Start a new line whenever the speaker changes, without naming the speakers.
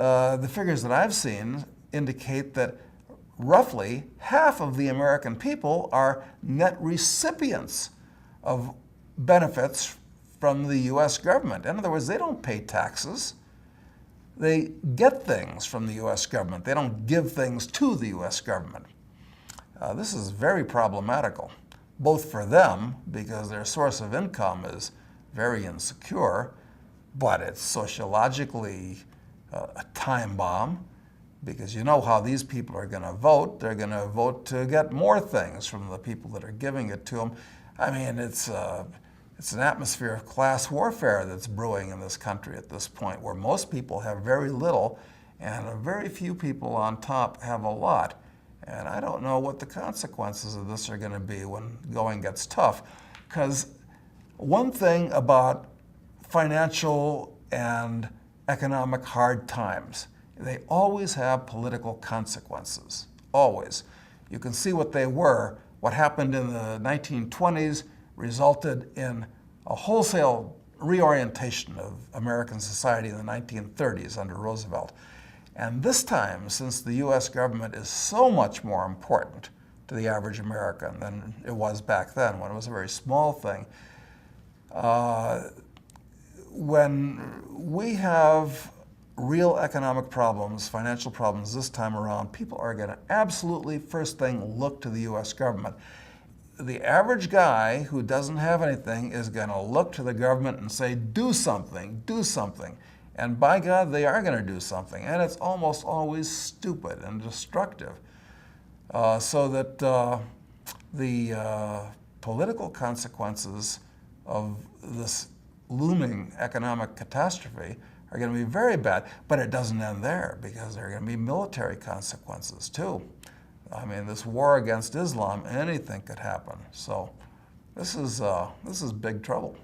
the figures that I've seen indicate that roughly half of the American people are net recipients of benefits from the U.S. government. In other words, they don't pay taxes. They get things from the U.S. government. They don't give things to the U.S. government. This is very problematical, both for them, because their source of income is very insecure, but it's sociologically a time bomb, because you know how these people are going to vote. They're going to vote to get more things from the people that are giving it to them. I mean, it's an atmosphere of class warfare that's brewing in this country at this point, where most people have very little and very few people on top have a lot. And I don't know what the consequences of this are going to be when going gets tough. Because one thing about financial and economic hard times, they always have political consequences, always. You can see what they were. What happened in the 1920s resulted in a wholesale reorientation of American society in the 1930s under Roosevelt. And this time, since the U.S. government is so much more important to the average American than it was back then, when it was a very small thing, when we have real economic problems, financial problems this time around, people are going to absolutely, first thing, look to the U.S. government. The average guy who doesn't have anything is going to look to the government and say, do something, do something. And by God, they are going to do something. And it's almost always stupid and destructive. So that the political consequences of this looming economic catastrophe are going to be very bad. But it doesn't end there, because there are going to be military consequences too. I mean, this war against Islam, anything could happen. So this is big trouble.